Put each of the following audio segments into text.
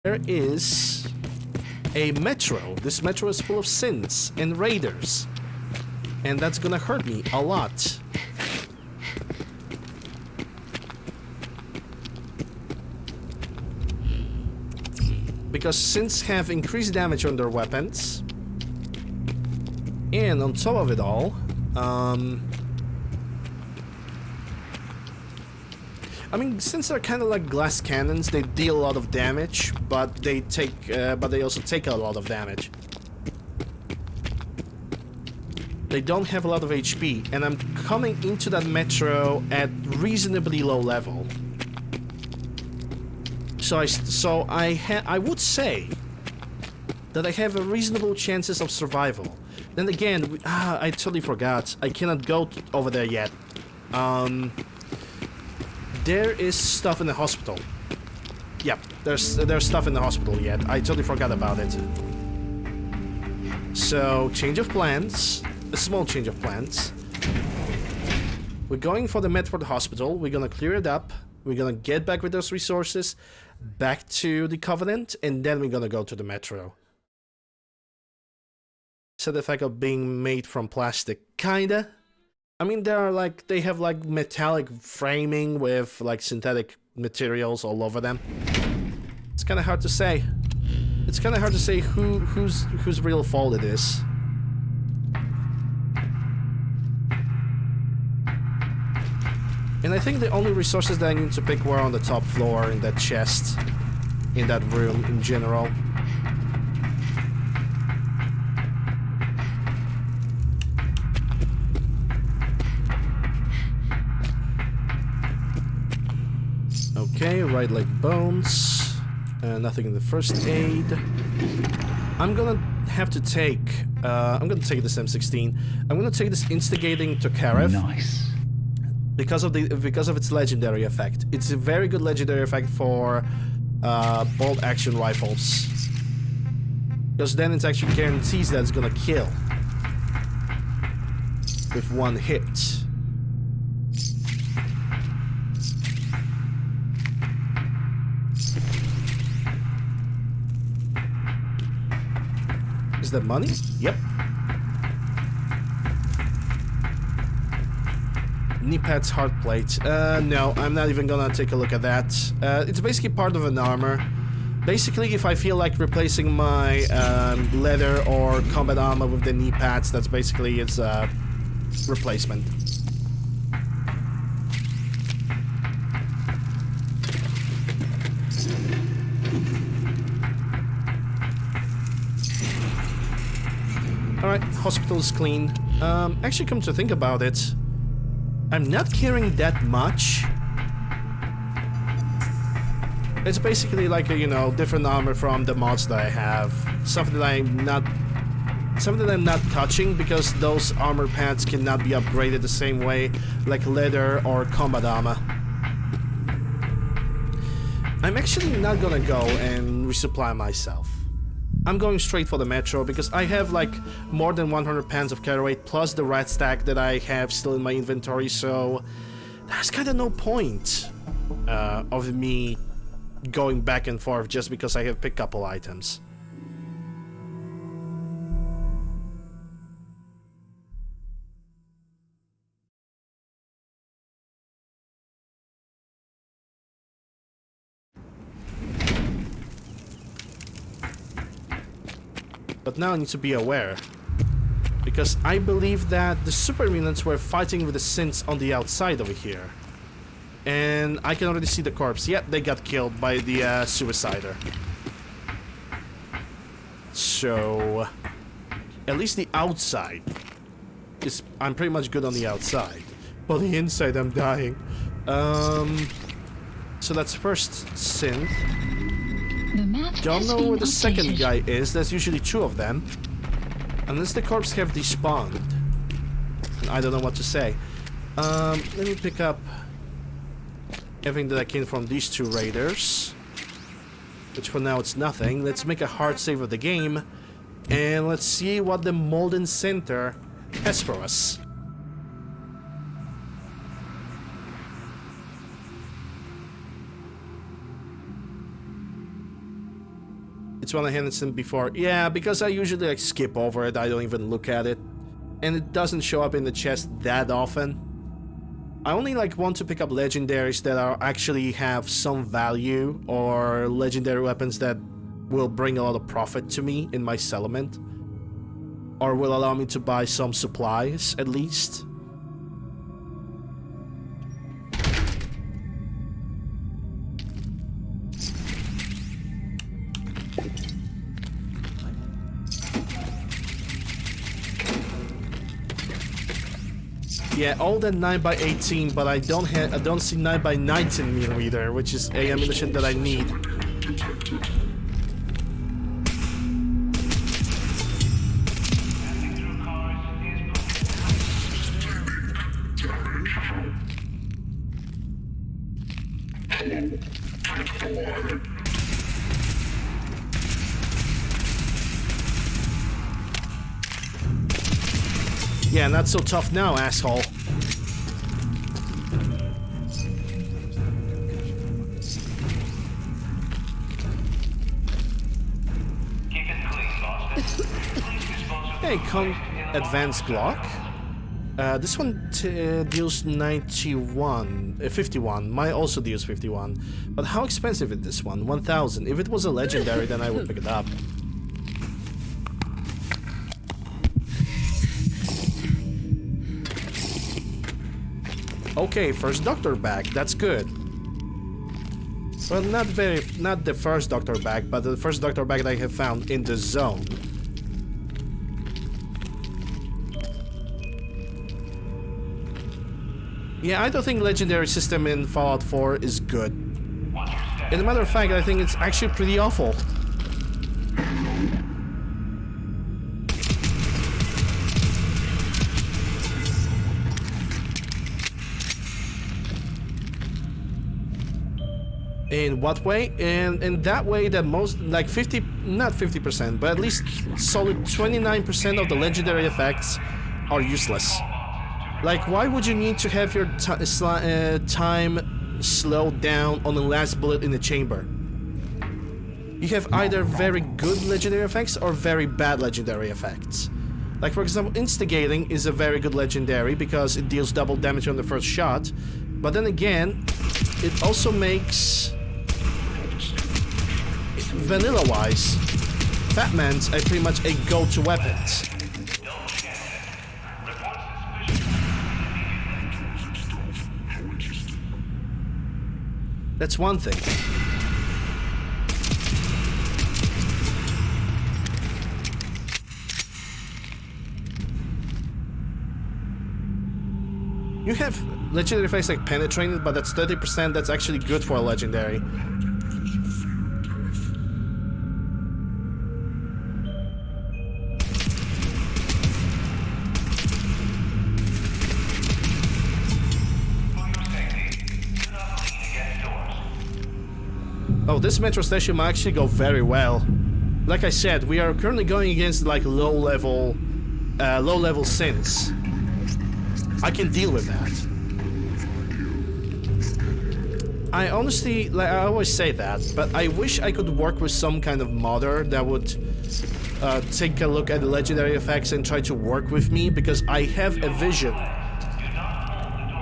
There is a metro. This metro is full of synths and raiders. And that's gonna hurt me a lot. Because synths have increased damage on their weapons. And on top of it all, I mean, since they're kind of like glass cannons, they deal a lot of damage, but they also take a lot of damage. They don't have a lot of HP, and I'm coming into that metro at reasonably low level. So I would say that I have a reasonable chances of survival. Then again, I totally forgot. I cannot go over there yet. There is stuff in the hospital. Yep, there's stuff in the hospital yet. I totally forgot about it. So, change of plans. A small change of plans. We're going for the Medford Hospital. We're gonna clear it up. We're gonna get back with those resources, back to the Covenant, and then we're gonna go to the Metro. So the effect of being made from plastic, kinda. I mean, they have like metallic framing with like synthetic materials all over them. It's kind of hard to say. It's kind of hard to say whose real fault it is. And I think the only resources that I need to pick were on the top floor in that chest, in that room in general. Okay, right leg bones. Nothing in the first aid. I'm gonna have to take. I'm gonna take this M16. I'm gonna take this instigating to Kareth. Nice. Because of its legendary effect. It's a very good legendary effect for bolt action rifles. Because then it actually guarantees that it's gonna kill with one hit. Is that money? Yep. Knee pads, hard plate. No, I'm not even gonna take a look at that. It's basically part of an armor. Basically, if I feel like replacing my leather or combat armor with the knee pads, that's basically its replacement. Alright, hospital is clean. Actually, come to think about it, I'm not carrying that much. It's basically like a, you know, different armor from the mods that I have. Something that I'm not touching because those armor pads cannot be upgraded the same way like leather or combat armor. I'm actually not gonna go and resupply myself. I'm going straight for the Metro because I have like more than 100 pounds of carry weight plus the rat stack that I have still in my inventory, so there's kind of no point of me going back and forth just because I have picked a couple items. But now I need to be aware, because I believe that the super mutants were fighting with the synths on the outside over here. And I can already see the corpse. Yep, they got killed by the suicider. So, at least the outside is... I'm pretty much good on the outside. But the inside, I'm dying. So that's first synth. Don't know where the second guy is. There's usually two of them. Unless the corpse have despawned. And I don't know what to say. Let me pick up everything that I can from these two raiders. Which for now it's nothing. Let's make a hard save of the game. And let's see what the Malden Center has for us. It's one I hadn't seen before. Yeah, because I usually like skip over it. I don't even look at it. And it doesn't show up in the chest that often. I only like want to pick up legendaries that are actually have some value, or legendary weapons that will bring a lot of profit to me in my settlement, or will allow me to buy some supplies at least. Yeah, all that 9x18, but I don't see 9x19 millimeter, which is a ammunition that I need. Yeah, not so tough now, asshole. Hey, come advanced Glock. This one deals 51. Mine also deals 51. But how expensive is this one? 1,000. If it was a legendary, then I would pick it up. Okay, first doctor bag. That's good. Well, not the first doctor bag, but the first doctor bag that I have found in the zone. Yeah, I don't think legendary system in Fallout 4 is good. As a matter of fact, I think it's actually pretty awful. In what way? In that way that most, like 50, not 50%, but at least solid 29% of the legendary effects are useless. Like, why would you need to have your time slowed down on the last bullet in the chamber? You have either very good legendary effects or very bad legendary effects. Like, for example, Instigating is a very good legendary because it deals double damage on the first shot, but then again, it also makes... vanilla-wise, Fat Man's are pretty much a go-to weapons. That's one thing. You have legendary effects like Penetrating, but that's 30%, that's actually good for a legendary. Oh, this metro station might actually go very well. Like I said, we are currently going against like low-level synths. I can deal with that. I honestly, like, I always say that, but I wish I could work with some kind of modder that would take a look at the legendary effects and try to work with me, because I have a vision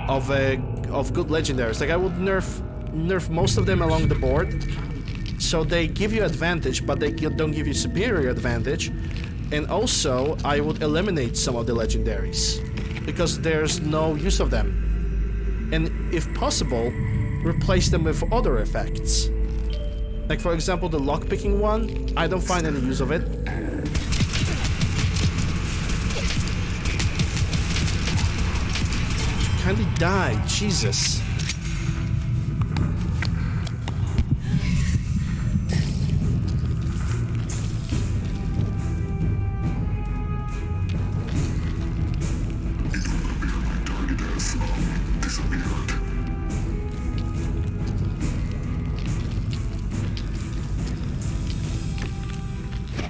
of good legendaries. Like, I would nerf most of them along the board, so they give you advantage, but they don't give you superior advantage. And also, I would eliminate some of the legendaries, because there's no use of them. And if possible, replace them with other effects. Like, for example, the lockpicking one, I don't find any use of it. Kindly die, Jesus.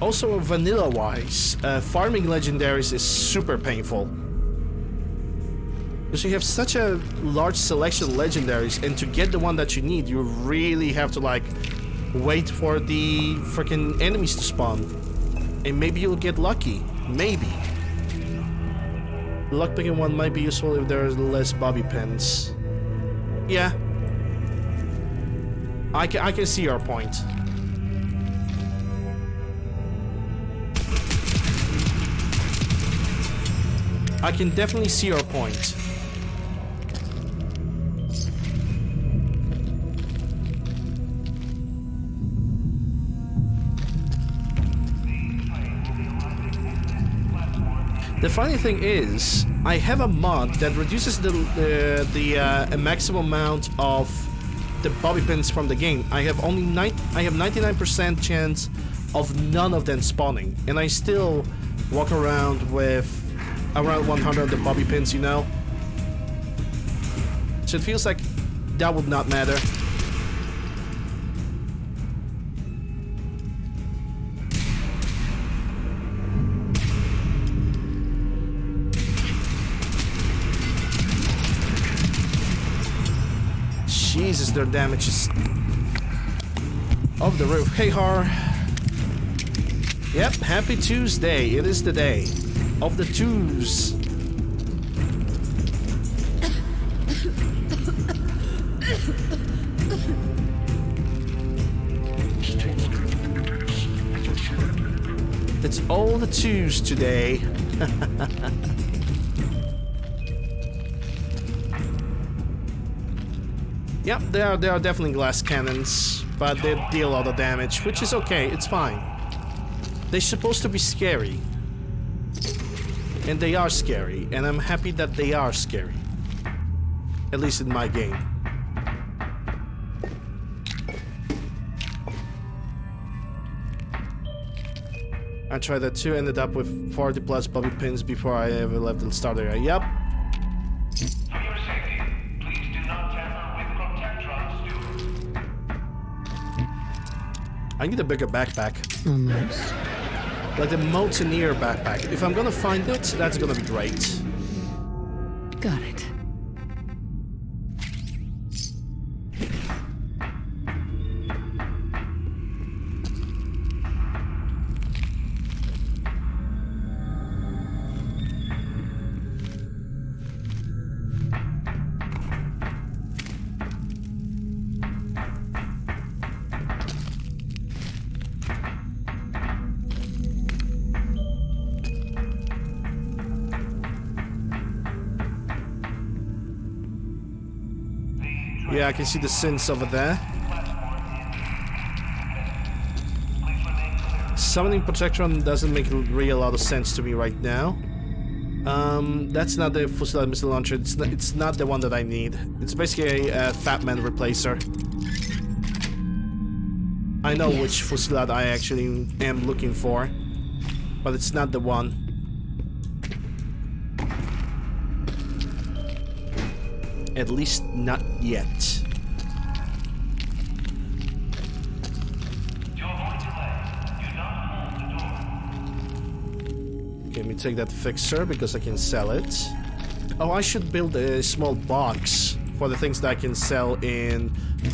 Also, vanilla-wise, farming legendaries is super painful. Because you have such a large selection of legendaries, and to get the one that you need, you really have to, like, wait for the freaking enemies to spawn. And maybe you'll get lucky. Maybe. Lockpicking one might be useful if there's less bobby pins. Yeah. I can see your point. I can definitely see your point. The funny thing is, I have a mod that reduces the maximum amount of the bobby pins from the game. I have 99% chance of none of them spawning, and I still walk around with around 100 of the bobby pins, you know? So it feels like that would not matter. Jesus, their damage is off the roof. Hey, Har. Yep, happy Tuesday. It is the day of the twos. It's all the twos today. Yep, they are definitely glass cannons, but they deal a lot of damage, which is okay, it's fine. They're supposed to be scary. And they are scary, and I'm happy that they are scary. At least in my game. I tried that too, ended up with 40 plus bobby pins before I ever left the start area. Yep. I need a bigger backpack. Almost. Like the Mountaineer backpack. If I'm gonna find it, that's gonna be great. Got it. Yeah, I can see the synths over there. Summoning Protectron doesn't make really a lot of sense to me right now. That's not the Fusilade missile launcher. It's not the one that I need. It's basically a Fat Man replacer. I know which Fusilade I actually am looking for, but it's not the one. At least not yet. Okay, let me take that fixer because I can sell it. Oh, I should build a small box for the things that I can sell in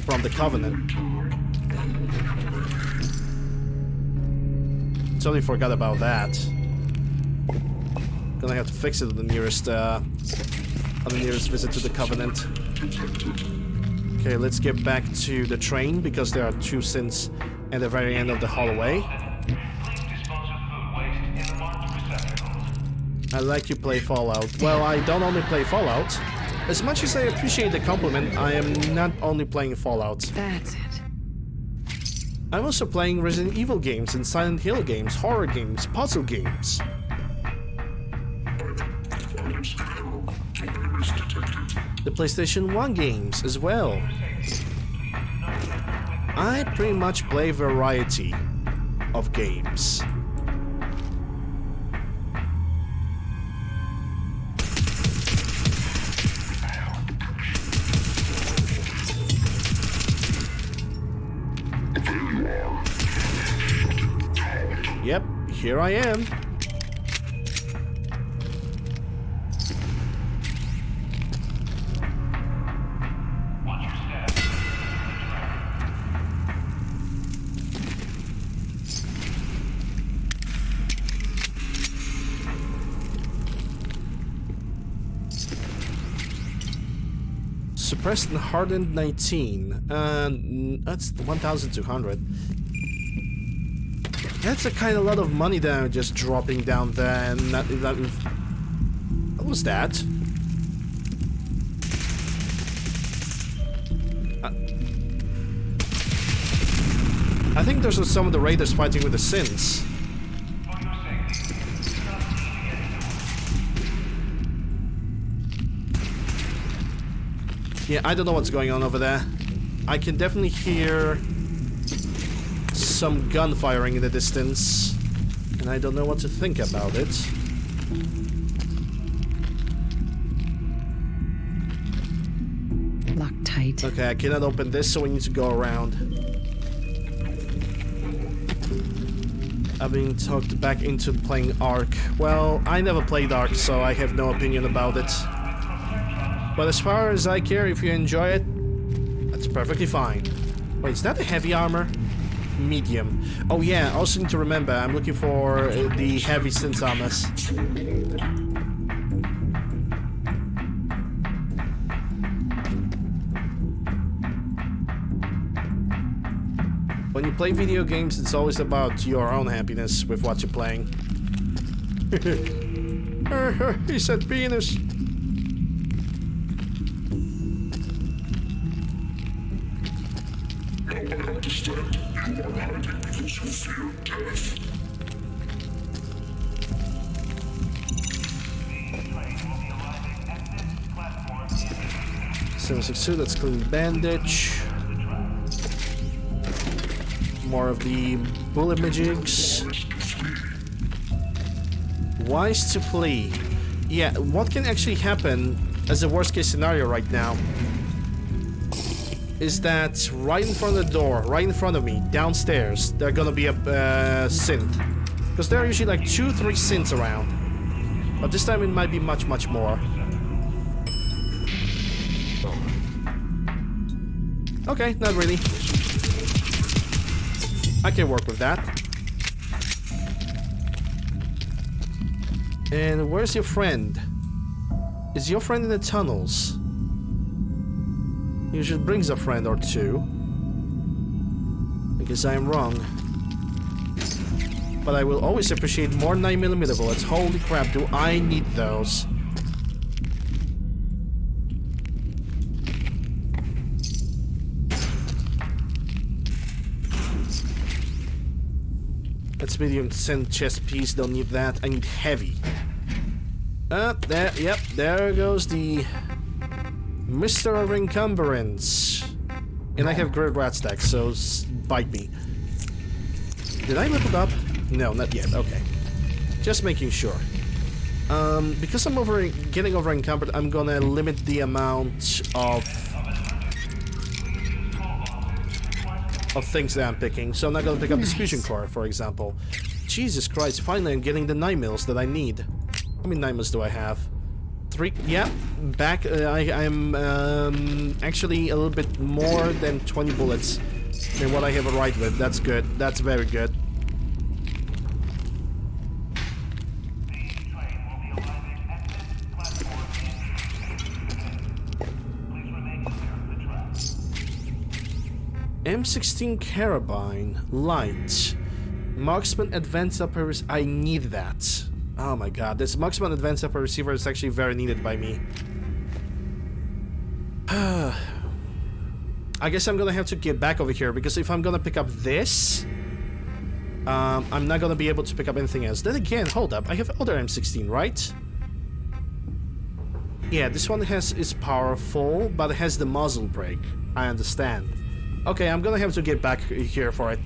from the Covenant. Totally forgot about that. Gonna have to fix it at the nearest visit to the Covenant. Okay, let's get back to the train because there are two synths at the very end of the hallway. I like you play Fallout. Well, I don't only play Fallout. As much as I appreciate the compliment, I am not only playing Fallout. That's it. I'm also playing Resident Evil games and Silent Hill games, horror games, puzzle games. The PlayStation 1 games as well. I pretty much play a variety of games. Yep, here I am. Suppressed and hardened 19. That's 1,200. That's a kind of lot of money that I'm just dropping down there. And what was that? I think those are some of the raiders fighting with the Sins. Yeah, I don't know what's going on over there. I can definitely hear some gun firing in the distance, and I don't know what to think about it. Locked tight. Okay, I cannot open this, so we need to go around. I've been talked back into playing Ark. Well, I never played Ark, so I have no opinion about it. But as far as I care, if you enjoy it, that's perfectly fine. Wait, is that a heavy armor? Medium. Oh yeah, I also need to remember, I'm looking for the heavy synth armors. When you play video games, it's always about your own happiness with what you're playing. He said penis. I understand. You are hiding because you fear death. 762, let's clean bandage. More of the bullet majigs. Wise to flee. Yeah, what can actually happen as a worst case scenario right now is that right in front of the door, right in front of me, downstairs, there are gonna be a synth. Because there are usually like 2-3 synths around. But this time it might be much, much more. Okay, not really. I can work with that. And where's your friend? Is your friend in the tunnels? Usually brings a friend or two. I guess I am wrong. But I will always appreciate more 9mm bullets. Holy crap, do I need those? That's medium send chest piece, don't need that. I need heavy. There, yep, there goes the Mr. of Encumbrance. And I have great rat stack, so bite me. Did I level up? No, not yet, okay. Just making sure. Because I'm getting over encumbered, I'm gonna limit the amount of things that I'm picking. So I'm not gonna pick up the Fusion Core, for example. Jesus Christ, finally I'm getting the 9mm that I need. How many 9mm do I have? 3? Yeah, back. I'm actually a little bit more than 20 bullets than what I have a ride with. That's good. That's very good. M16 Carabine, light. Marksman Advanced Upper Receiver. I need that. Oh my god, this Marksman Advanced Upper Receiver is actually very needed by me. I guess I'm gonna have to get back over here, because if I'm gonna pick up this, I'm not gonna be able to pick up anything else. Then again, hold up, I have other M16, right? Yeah, this one is powerful, but it has the muzzle brake. I understand. Okay, I'm gonna have to get back here for it.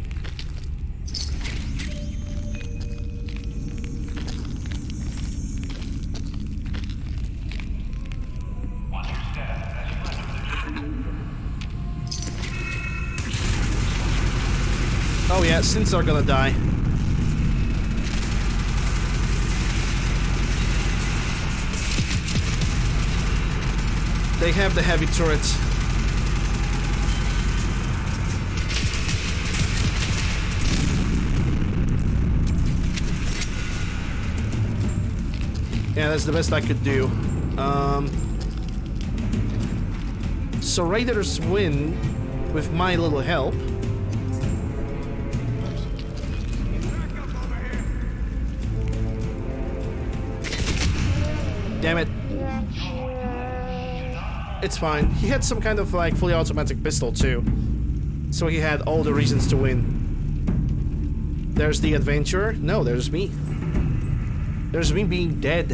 Oh yeah, synths are gonna die. They have the heavy turrets. Yeah, that's the best I could do. So Raiders win with my little help. Damn it. It's fine. He had some kind of like fully automatic pistol too. So he had all the reasons to win. There's the adventurer. No, there's me. There's me being dead.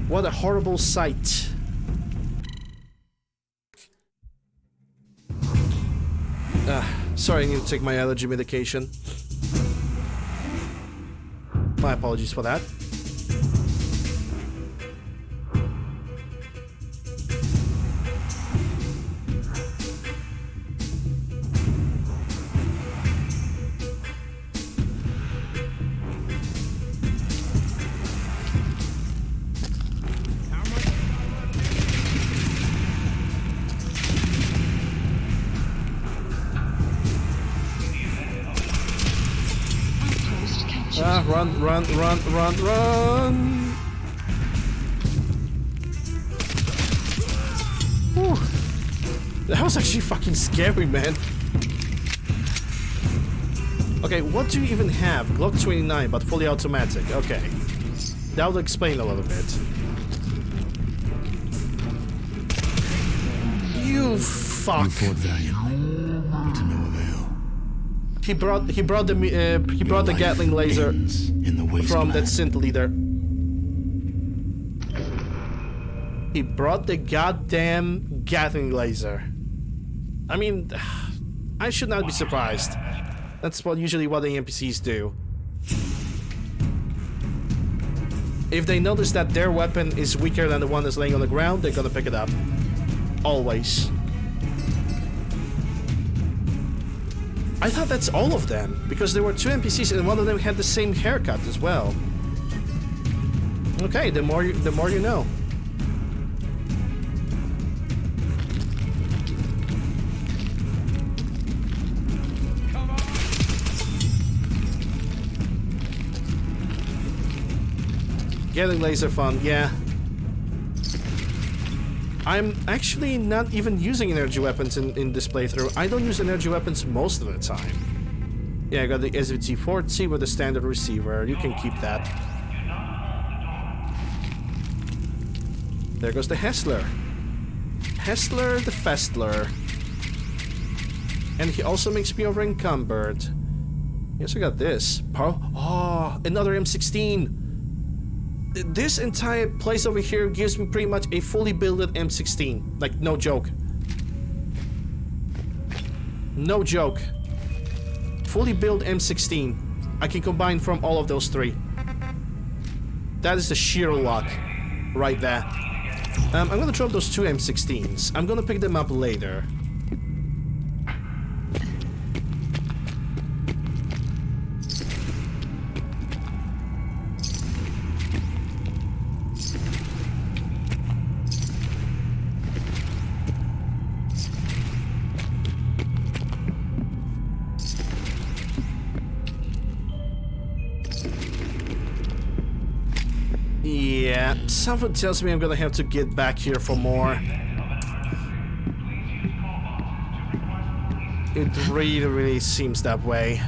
What a horrible sight. Sorry, I need to take my allergy medication. My apologies for that. Run, run, run, run, run! Whew. That was actually fucking scary, man. Okay, what do you even have? Glock 29, but fully automatic. Okay. That would explain a little bit. You fuck. You fought valiantly, but to no avail. He brought the Gatling laser from that synth leader. He brought the goddamn Gatling laser. I mean, I should not be surprised. That's usually what the NPCs do. If they notice that their weapon is weaker than the one that's laying on the ground, they're gonna pick it up. Always. I thought that's all of them, because there were 2 NPCs and one of them had the same haircut as well. Okay, the more you know. Getting laser fun, yeah. I'm actually not even using energy weapons in this playthrough. I don't use energy weapons most of the time. Yeah, I got the SVT-40 with a standard receiver. You can keep that. There goes the Hessler. Hessler the Festler. And he also makes me over encumbered. He also got this. Oh, another M16. This entire place over here gives me pretty much a fully built M16. Like, no joke. No joke. Fully built M16. I can combine from all of those 3. That is the sheer luck. Right there. I'm gonna drop those 2 M16s. I'm gonna pick them up later. Yeah, something tells me I'm gonna have to get back here for more. It really, really seems that way.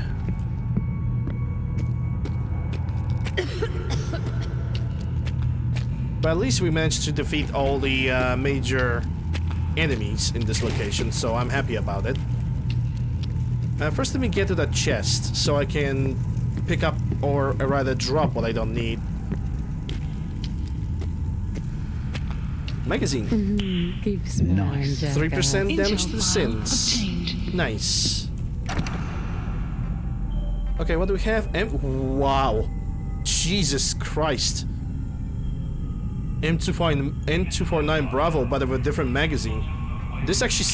But at least we managed to defeat all the major enemies in this location, so I'm happy about it. First, let me get to that chest so I can pick up, or rather drop what I don't need. Magazine. Keep smiling, Jack. 3% damage to the Intel file sins. obtained. Nice. Okay, what do we have? Wow. Jesus Christ. M249 Bravo, but of a different magazine. This actually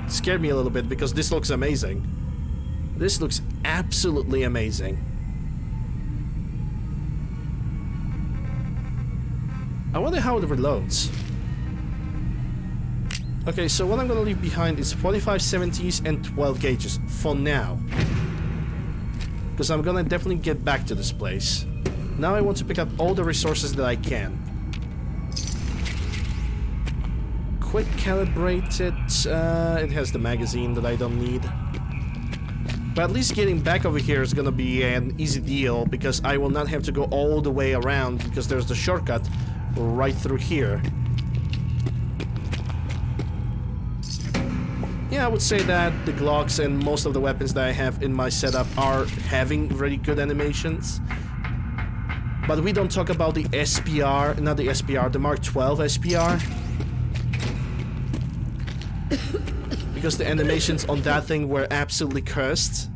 scared me a little bit because this looks amazing. This looks absolutely amazing. I wonder how it reloads. Okay, so what I'm gonna leave behind is 4570s and 12 gauges for now. Because I'm gonna definitely get back to this place. Now I want to pick up all the resources that I can. quick calibrate it. It has the magazine that I don't need. But at least getting back over here is gonna be an easy deal because I will not have to go all the way around because there's the shortcut right through here. Yeah, I would say that the Glocks and most of the weapons that I have in my setup are having very good animations. But we don't talk about the SPR, not the SPR, the Mark 12 SPR. Because the animations on that thing were absolutely cursed.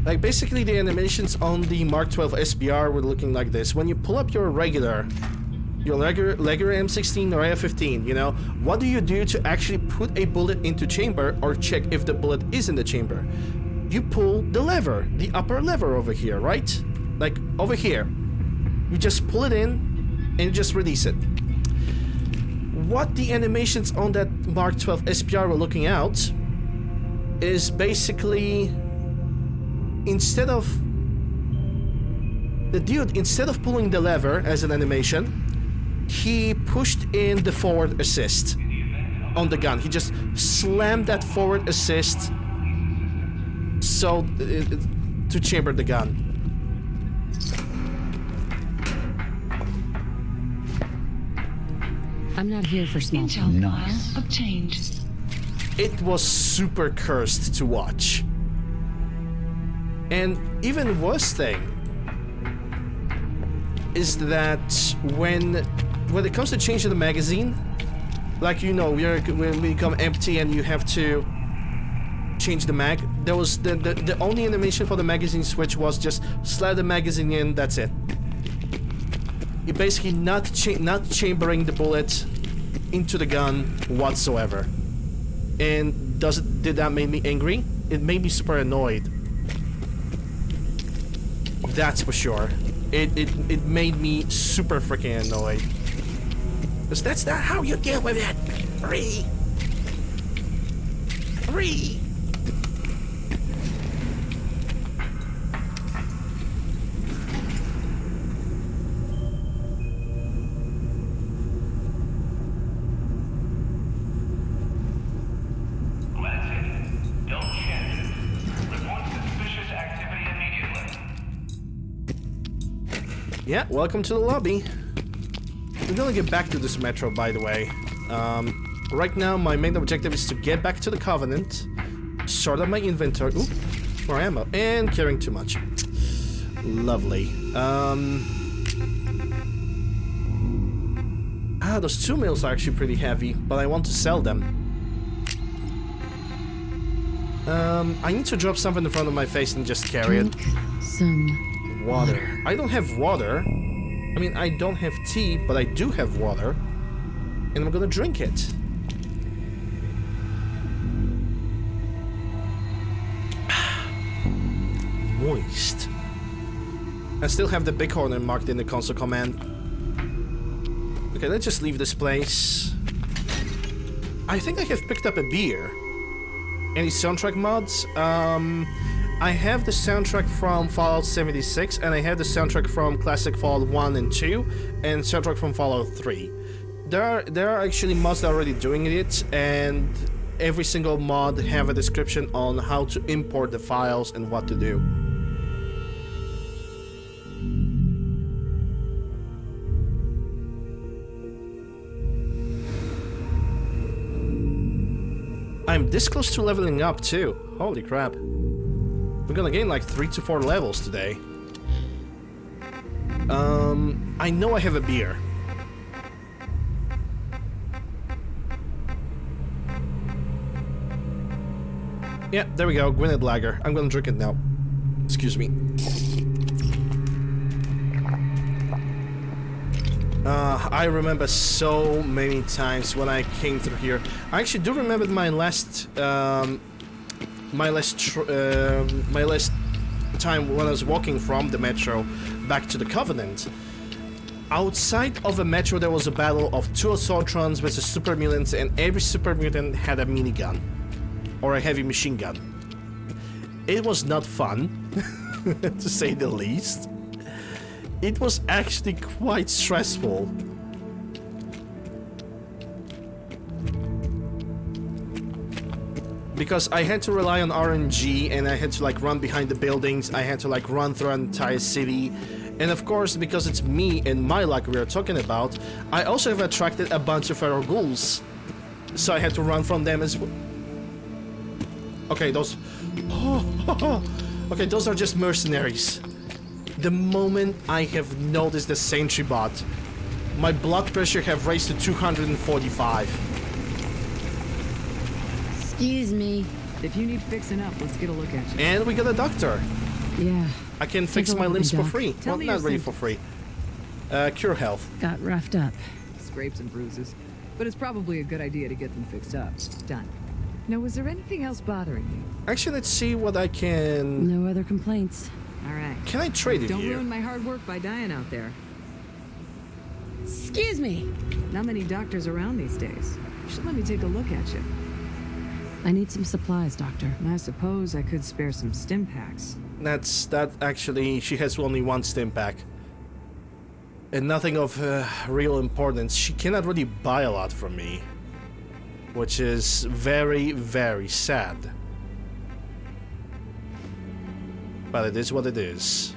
Like, basically the animations on the Mark 12 SBR were looking like this. When you pull up your regular M16 or AR-15, you know, what do you do to actually put a bullet into chamber or check if the bullet is in the chamber? You pull the lever, the upper lever over here, right? Like, over here. You just pull it in and you just release it. What the animations on that Mark 12 SPR were looking out is basically... Instead of pulling the lever as an animation, he pushed in the forward assist on the gun. He just slammed that forward assist so to chamber the gun. I'm not here for small talk. Nice. Obtained. It was super cursed to watch. And even worse thing is that when it comes to changing the magazine, like, you know, when we become empty and you have to change the mag, there was the only animation for the magazine switch was just slide the magazine in, that's it. You're basically not chambering the bullet into the gun whatsoever. And did that make me angry? It made me super annoyed. That's for sure. It made me super freaking annoyed. Because that's not how you deal with it. Three. Yeah, welcome to the lobby. We're gonna get back to this metro, by the way. Right now, my main objective is to get back to the Covenant, sort out my inventory. Ooh, more ammo, and carrying too much. Lovely. Those 2 mils are actually pretty heavy, but I want to sell them. I need to drop something in front of my face and just carry it. Some water. I don't have water. I mean, I don't have tea, but I do have water. And I'm gonna drink it. Moist. I still have the bighorn marked in the console command. Okay, let's just leave this place. I think I have picked up a beer. Any soundtrack mods? I have the soundtrack from Fallout 76, and I have the soundtrack from Classic Fallout 1 and 2, and soundtrack from Fallout 3. There are actually mods that are already doing it, and every single mod have a description on how to import the files and what to do. I'm this close to leveling up too. Holy crap. We're gonna gain like 3 to 4 levels today. I know I have a beer. Yeah, there we go, Gwynedd Lager. I'm gonna drink it now. Excuse me. I remember so many times when I came through here. I actually do remember my last time when I was walking from the metro back to the Covenant. outside of a metro, there was a battle of 2 Assaultrons versus super mutants, and every super mutant had a minigun or a heavy machine gun. It was not fun, to say the least. It was actually quite stressful. Because I had to rely on RNG, and I had to like run behind the buildings, I had to like run through an entire city. And of course, because it's me and my luck we are talking about, I also have attracted a bunch of feral ghouls. So I had to run from them as well. Okay, those... Okay, those are just mercenaries. The moment I have noticed the sentry bot, my blood pressure have raised to 245. Excuse me. If you need fixing up, let's get a look at you. And we got a doctor. Yeah. I can Take fix a my look, limbs for Doc. free. Tell Well, me not your really for free. Cure health. Got roughed up. Scrapes and bruises. But it's probably a good idea to get them fixed up. Done. Now, was there anything else bothering you? Actually, let's see what I can... No other complaints. All right. Can I trade with Don't you? ruin my hard work by dying out there. Excuse me. Not many doctors around these days. You should let me take a look at you. I need some supplies, Doctor. I suppose I could spare some stim packs. That actually, she has only 1 stim pack. And nothing of real importance. She cannot really buy a lot from me. Which is very, very sad. But it is what it is.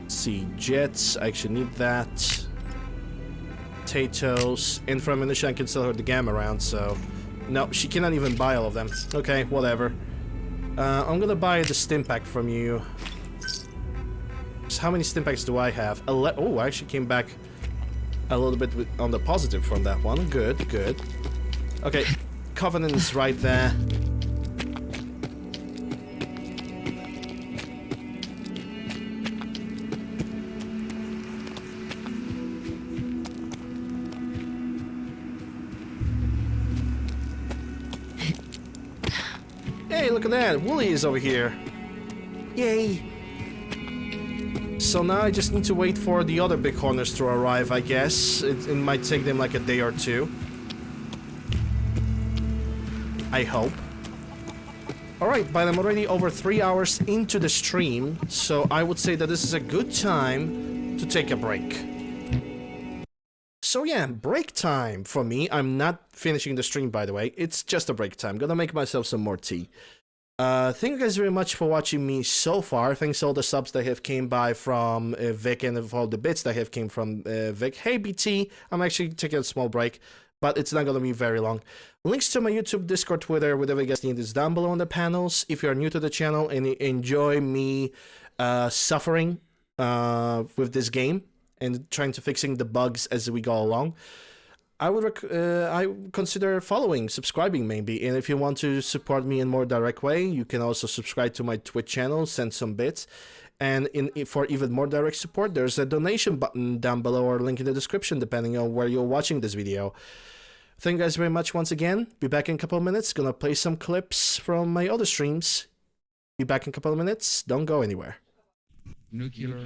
Let's see, jets, I actually need that. Potatoes. And for ammunition I can sell her the gamma round, so... No, she cannot even buy all of them. Okay, whatever. I'm gonna buy the stim pack from you. So how many stim packs do I have? Oh, I actually came back a little bit on the positive from that one. Good, good. Okay, Covenant is right there. Hey, look at that! Wooly is over here. Yay! So now I just need to wait for the other big hornets to arrive, I guess. It might take them like a day or two. I hope. Alright, but I'm already over 3 hours into the stream, so I would say that this is a good time to take a break. So yeah, break time for me. I'm not finishing the stream, by the way. It's just a break time. Gonna make myself some more tea. Thank you guys very much for watching me so far. Thanks to all the subs that have came by from Vic and for all the bits that have came from Vic. Hey BT, I'm actually taking a small break, but it's not gonna be very long. Links to my YouTube, Discord, Twitter, whatever you guys need is down below in the panels. If you're new to the channel and enjoy me suffering with this game and trying to fixing the bugs as we go along, I would consider following, subscribing maybe. And if you want to support me in more direct way, you can also subscribe to my Twitch channel, send some bits. And for even more direct support, there's a donation button down below or link in the description, depending on where you're watching this video. Thank you guys very much once again. Be back in a couple of minutes. Gonna play some clips from my other streams. Be back in a couple of minutes. Don't go anywhere. Nuclear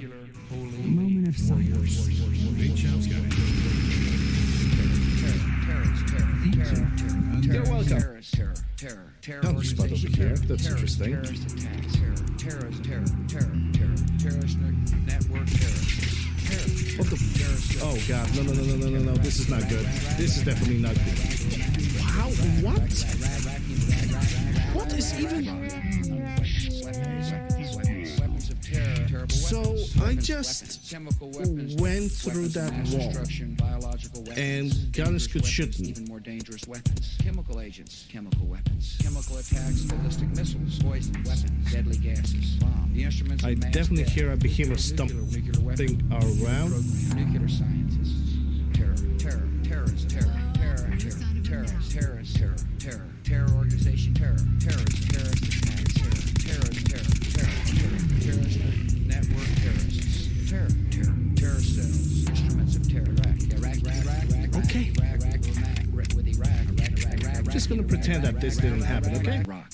holy Moment of silence. Big Chop's got it. You're welcome. Another spot over here. That's interesting. What the? Oh God! No! This is not good. This is definitely not good. How? What? What is even? So I just went through that wall, and guns could shoot me. Even more dangerous weapons, chemical agents, chemical weapons, chemical attacks, ballistic missiles, poison weapons, deadly gases, bomb. The instruments. I definitely hear a behemoth stomping around. Nuclear scientists, terror organization, terrorist attacks, terrorist network terrorists, terror cells, instruments of terror, Okay. I'm just gonna pretend that this didn't happen, okay? Rock,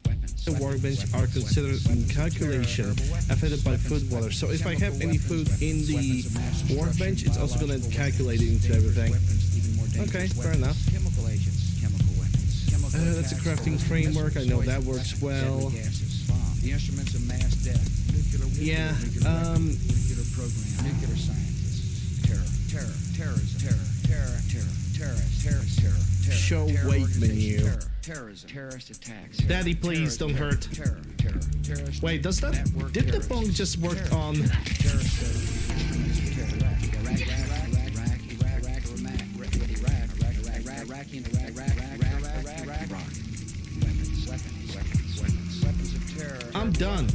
weapons, the workbench are considered in calculation affected by food water. So if I have any food in the workbench, it's also going to calculate it into everything. Okay, fair enough. Chemical agents, chemical weapons, chemical That's a crafting framework. I know that works well. The instruments of mass death, nuclear program, nuclear scientists, terror. Show weight menu. Terrorist attacks. Daddy, please don't hurt. Wait, does that? Did the bong just work on? I'm done.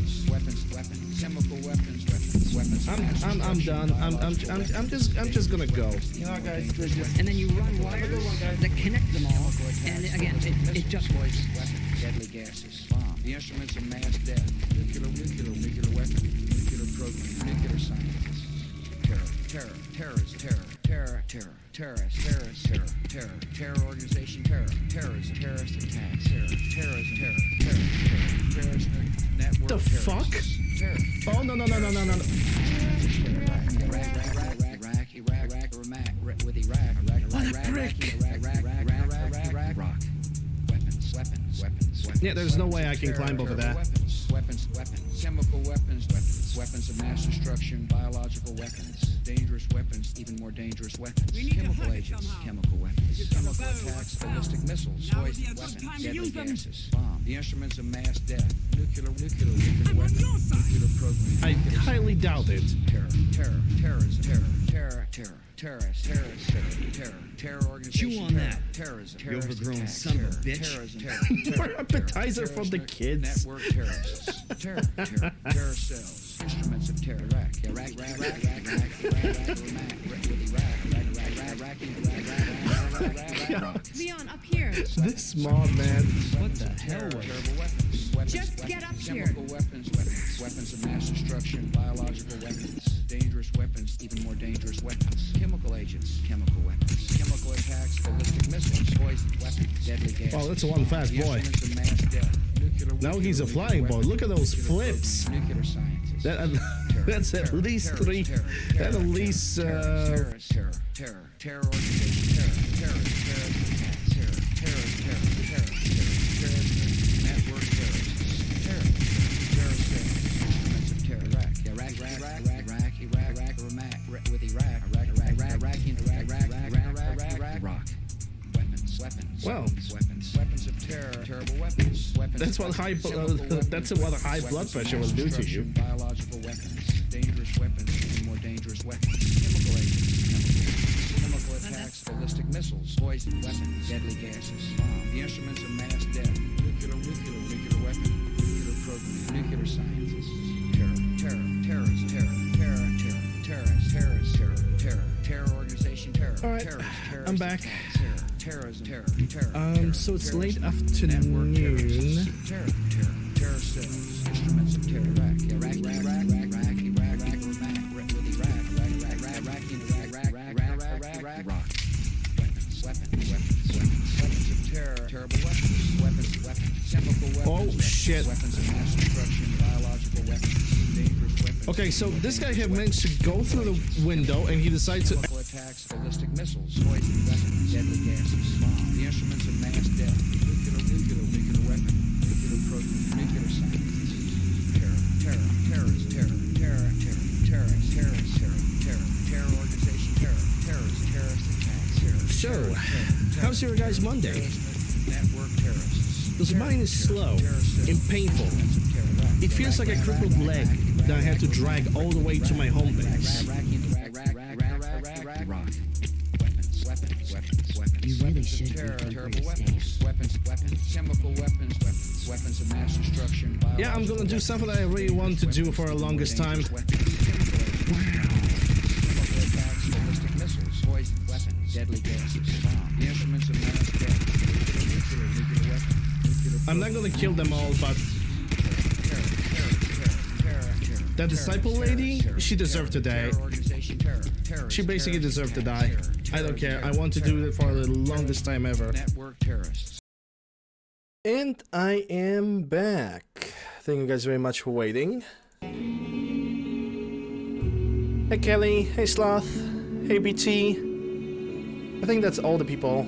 I'm done. I'm just gonna go. You know, guys, and then you run wires that connect them all, and again, it just works. Deadly gases, bomb. The instruments of mass death, nuclear weapon, nuclear program, nuclear scientists, terror organization, terrorist attacks, terrorism, terrorist network. The fuck? Oh no. Yeah, there's no way I can climb over that. Weapons, chemical weapons of mass destruction, biological weapons, dangerous weapons, even more dangerous weapons, chemical agents, chemical weapons, chemical attacks, ballistic missiles, poison weapons, deadly gases, bomb, the instruments of mass death, nuclear weapons, nuclear program. I highly doubt it. Terror organization. Chew on that. Terrorism. You overgrown son of a bitch. More appetizer for the kids. Network terrorists. Terror cells. Instruments of terror. Leon, up here. This mob, man. What the hell? Just get up here. Chemical weapons of mass destruction, biological weapons, dangerous weapons, even more dangerous weapons, chemical agents, chemical weapons, chemical attacks, ballistic missiles, poison weapons, deadly gas. Wow, that's one fast boy. Now he's a flying boy. Look at those flips. Nuclear scientists. That's at least three. That's at least. Terror organization, network weapons of terror, terrible weapons. That's what high. That's what high blood pressure will do to you. Biological weapons, dangerous weapons, even more dangerous weapons. Chemical agents, chemical attacks, ballistic missiles, poison weapons, deadly gases, bomb. The instruments of mass death, nuclear weapon, nuclear program, nuclear scientists, terror organization, All right, I'm back. So it's late afternoon. Terror cells, instruments of terror. Terrible weapons, chemical weapons. Oh shit. Weapons of mass destruction, biological weapons, dangerous weapons. Okay, so this guy had managed to go through the window and he decides to. Chemical attacks, ballistic missiles, poison weapons, deadly gases, bomb. The instruments of mass death, nuclear weapon, nuclear program, nuclear science, terror organization, terrorist attacks, So, how's your guys' Monday? network terrorists. Because mine is slow and painful. It feels like a crippled leg that I had to drag all the way to my home base. You really should recuperate stage. Weapons, chemical weapons of mass destruction. Yeah, I'm gonna do something that I really want to do for the longest time. Deadly gases, bomb. The instruments of mass death. I'm not gonna kill them all, but that disciple lady, she deserved to die. She basically deserved to die. I don't care. I want to do it for the longest time ever. Network terrorists. And I am back. Thank you guys very much for waiting. Hey Kelly, hey Sloth, hey BT. I think that's all the people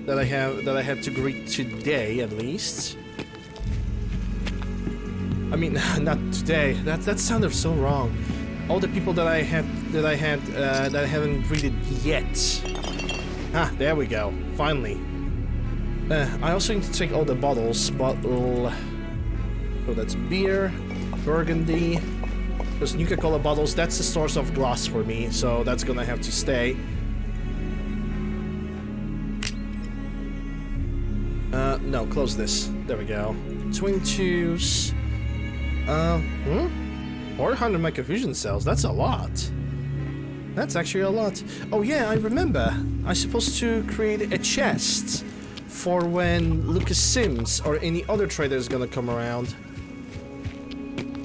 that I have to greet today, at least. I mean, not today. That sounded so wrong. All the people that I haven't greeted yet. Ah, there we go. Finally. I also need to take all the bottles. So that's beer, Burgundy. Those Nuka-Cola bottles, that's the source of glass for me, so that's gonna have to stay. No, close this. There we go. 22s. 400 microfusion cells, that's a lot. That's actually a lot. Oh yeah, I remember. I'm supposed to create a chest for when Lucas Sims or any other trader is gonna come around.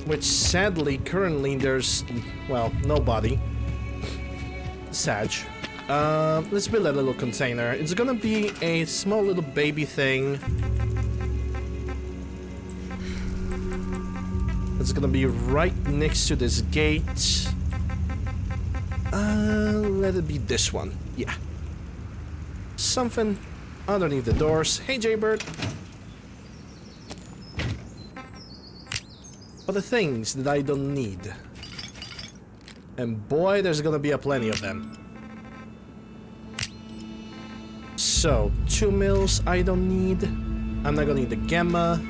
Which sadly, currently there's, well, nobody. Sag. Let's build a little container. It's gonna be a small little baby thing. It's gonna be right next to this gate. Let it be this one. Yeah. Something underneath the doors. Hey, Jaybird. But the things that I don't need. And boy, there's gonna be a plenty of them. So, 2 mils I don't need. I'm not gonna need the gamma.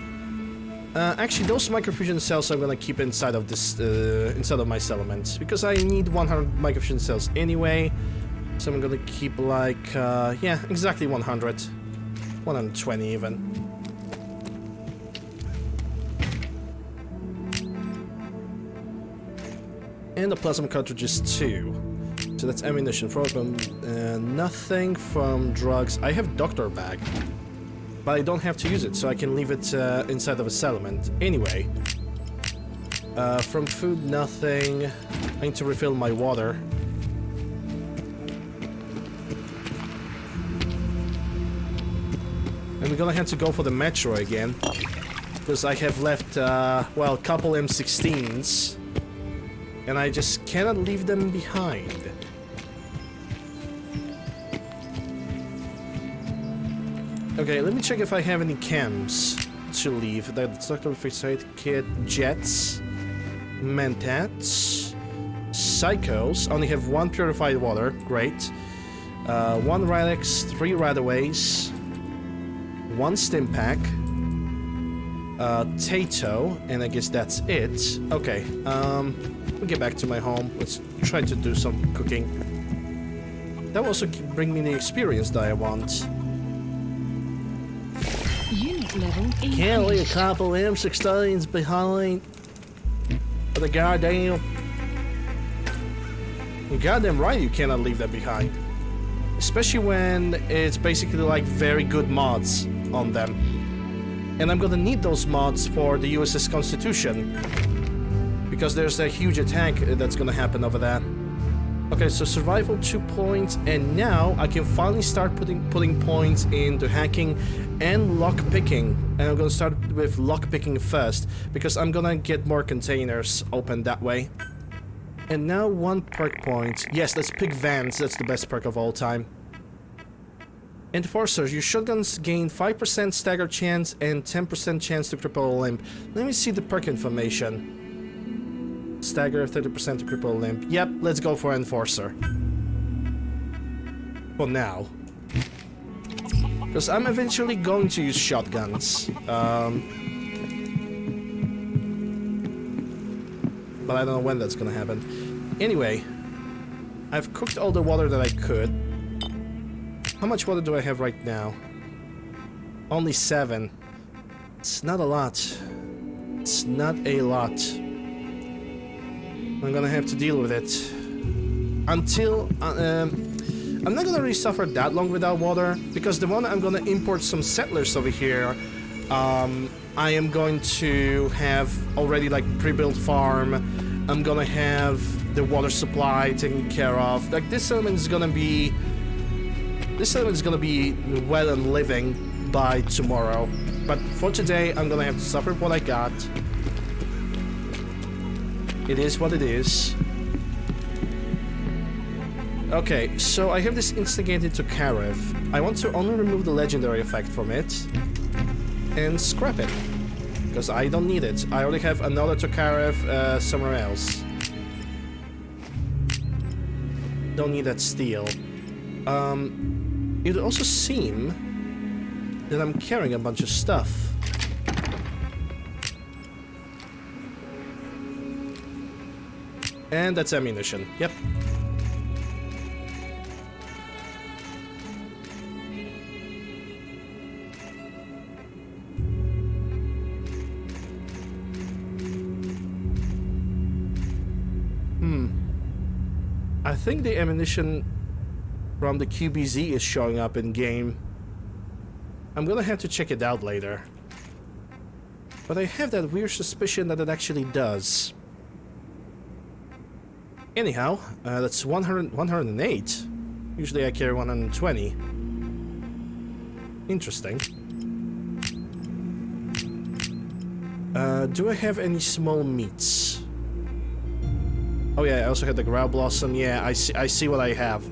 Actually, those microfusion cells I'm gonna keep inside of this, inside of my settlement, because I need 100 microfusion cells anyway. So I'm gonna keep like, yeah, exactly 100, 120 even. And the plasma cartridges too. So that's ammunition from nothing from drugs. I have doctor bag. But I don't have to use it, so I can leave it inside of a settlement. Anyway, from food, nothing. I need to refill my water. And we're gonna have to go for the metro again, because I have left, well, a couple M16s, and I just cannot leave them behind. Okay, let me check if I have any chems to leave. That's Dr. Fixate Kit, Jets, Mentats, Psychos. Only have 1 purified water, great. 1 Radix, 3 Radaways, 1 Stim Pack, Tato, and I guess that's it. Okay, we'll get back to my home. Let's try to do some cooking. That will also bring me the experience that I want. Can't leave a couple M16s behind. For the goddamn. You're goddamn right you cannot leave them behind. Especially when it's basically like very good mods on them. And I'm gonna need those mods for the USS Constitution. Because there's a huge attack that's gonna happen over there. Okay, so survival 2 points, and now I can finally start putting points into hacking and lockpicking. And I'm gonna start with lockpicking first, because I'm gonna get more containers open that way. And now 1 perk point. Yes, let's pick Vans, that's the best perk of all time. Enforcer, your shotguns gain 5% stagger chance and 10% chance to cripple a limb. Let me see the perk information. Stagger, 30% to cripple a limb. Yep, let's go for Enforcer. For now. Because I'm eventually going to use shotguns. But I don't know when that's gonna happen. Anyway, I've cooked all the water that I could. How much water do I have right now? Only 7. It's not a lot. It's not a lot. I'm gonna have to deal with it. Until... I'm not gonna really suffer that long without water, because the moment I'm gonna import some settlers over here, I am going to have already like pre-built farm. I'm gonna have the water supply taken care of. Like this settlement is gonna be well and living by tomorrow. But for today, I'm gonna have to suffer what I got. It is what it is. Okay, so I have this instigated to Karev. I want to only remove the legendary effect from it and scrap it, because I don't need it. I already have another Tokarev somewhere else. Don't need that steel. It would also seem that I'm carrying a bunch of stuff. And that's ammunition. Yep. I think the ammunition from the QBZ is showing up in game. I'm gonna have to check it out later. But I have that weird suspicion that it actually does. Anyhow, that's 108. Usually I carry 120. Interesting. Do I have any small meats? Oh yeah, I also had the Growl Blossom. Yeah, I see what I have.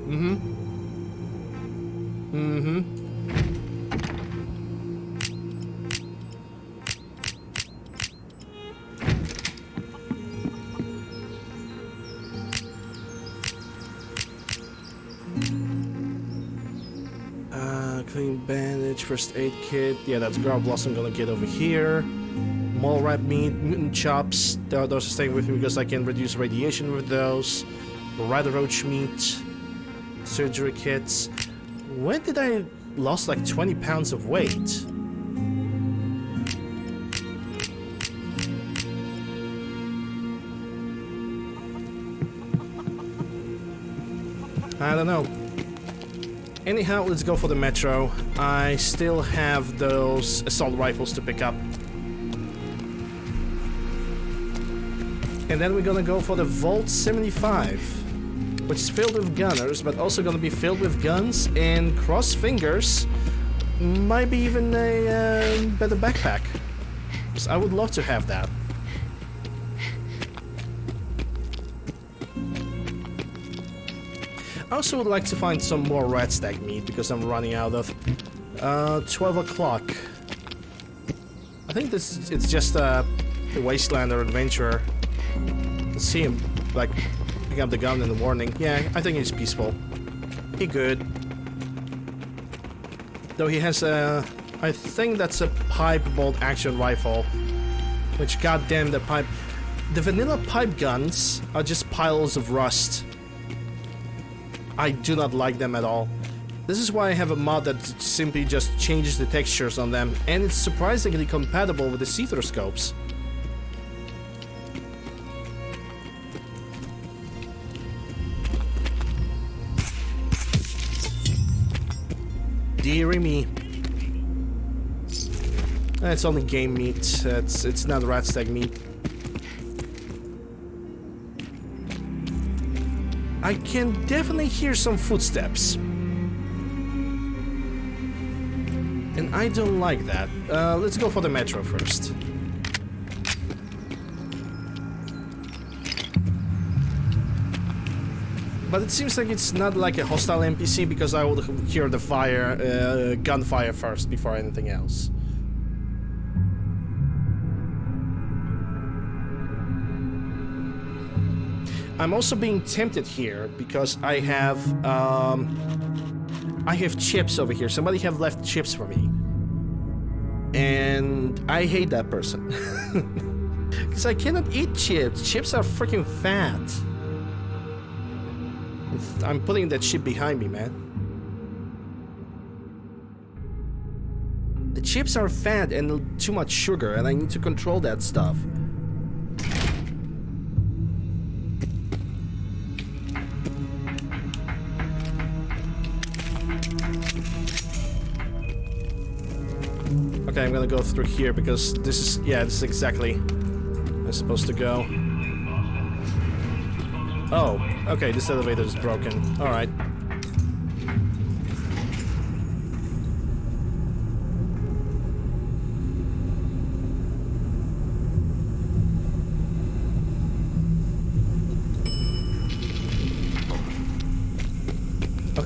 Clean bandage, first aid kit. Yeah, that's Growl Blossom gonna get over here. Mole rat meat, mutant chops. Those are staying with me because I can reduce radiation with those. Rat roach meat. Surgery kits. When did I lost like 20 pounds of weight? I don't know. Anyhow, let's go for the metro. I still have those assault rifles to pick up. And then we're gonna go for the Volt 75, which is filled with gunners, but also gonna be filled with guns and cross fingers. Might be even a better backpack. So I would love to have that. I also would like to find some more rat stack meat because I'm running out of 12 o'clock. I think it's just the Wastelander adventurer. Let's see him like pick up the gun in the morning. Yeah, I think he's peaceful. He good. Though he has a, I think that's a pipe bolt action rifle. Which goddamn the pipe. The vanilla pipe guns are just piles of rust. I do not like them at all. This is why I have a mod that simply just changes the textures on them, and it's surprisingly compatible with the see-through scopes. Deary me. It's only game meat. It's not rat stag meat. I can definitely hear some footsteps. And I don't like that. Let's go for the metro first. But it seems like it's not like a hostile NPC because I would hear the fire, gunfire first before anything else. I'm also being tempted here because I have chips over here. Somebody have left chips for me. And I hate that person. Because I cannot eat chips. Chips are freaking fat. I'm putting that shit behind me, man. The chips are fat and too much sugar, and I need to control that stuff. Okay, I'm gonna go through here because this is, yeah, this is exactly where I'm supposed to go. Oh, okay, this elevator is broken. Alright.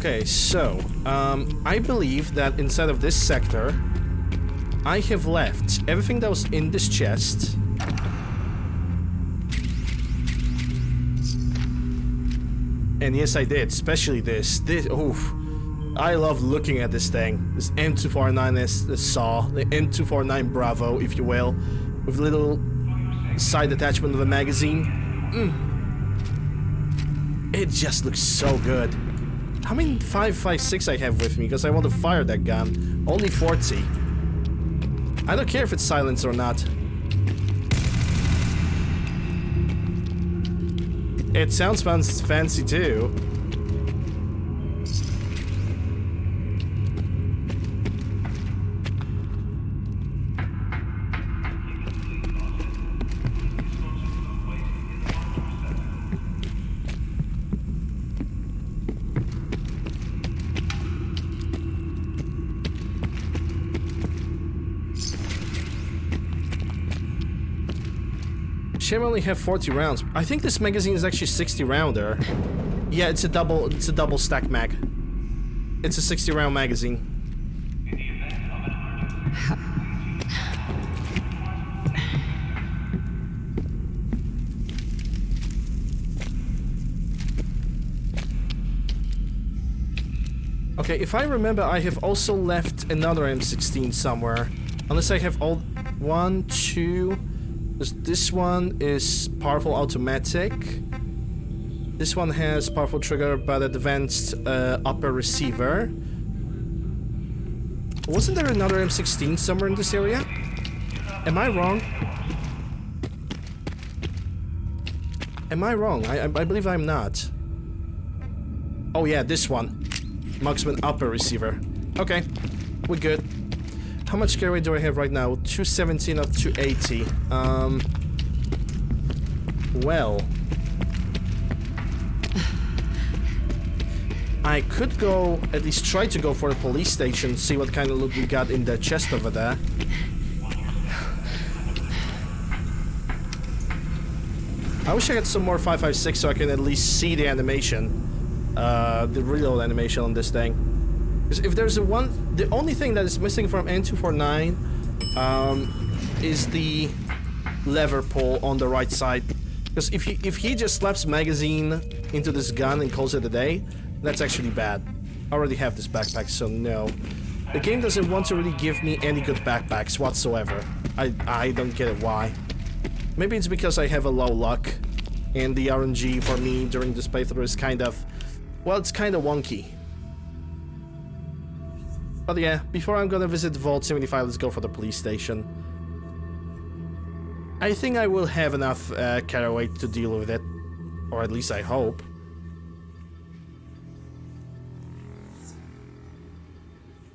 Okay, so, I believe that inside of this sector, I have left everything that was in this chest. And yes, I did, especially this. Oof. I love looking at this thing. This M249 the saw, the M249 Bravo, if you will, with little side attachment of the magazine. It just looks so good. How many 5.56 I have with me? Because I want to fire that gun. Only 40. I don't care if it's silenced or not. It sounds fancy too. Shame I only have 40 rounds. I think this magazine is actually 60 rounder. Yeah, it's a double stack mag. It's a 60 round magazine. Okay, if I remember, I have also left another M16 somewhere. Unless I have all... 1, 2... This one is powerful automatic. This one has powerful trigger but advanced upper receiver. Wasn't there another M16 somewhere in this area? Am I wrong? Am I wrong? I believe I'm not. Oh yeah, this one. Marksman upper receiver. Okay, we're good. How much carry do I have right now? 217 of 280. Well, I could go, at least try to go for a police station, see what kind of loot we got in the chest over there. I wish I had some more 5.56 so I can at least see the animation, the reload animation on this thing. Because if there's the only thing that is missing from N249 is the lever pull on the right side. Because if he just slaps magazine into this gun and calls it a day, that's actually bad. I already have this backpack, so no. The game doesn't want to really give me any good backpacks whatsoever. I don't get it why. Maybe it's because I have a low luck, and the RNG for me during this playthrough is kind of, well, it's kind of wonky. But yeah, before I'm gonna visit Vault 75, let's go for the police station. I think I will have enough carry weight to deal with it. Or at least I hope.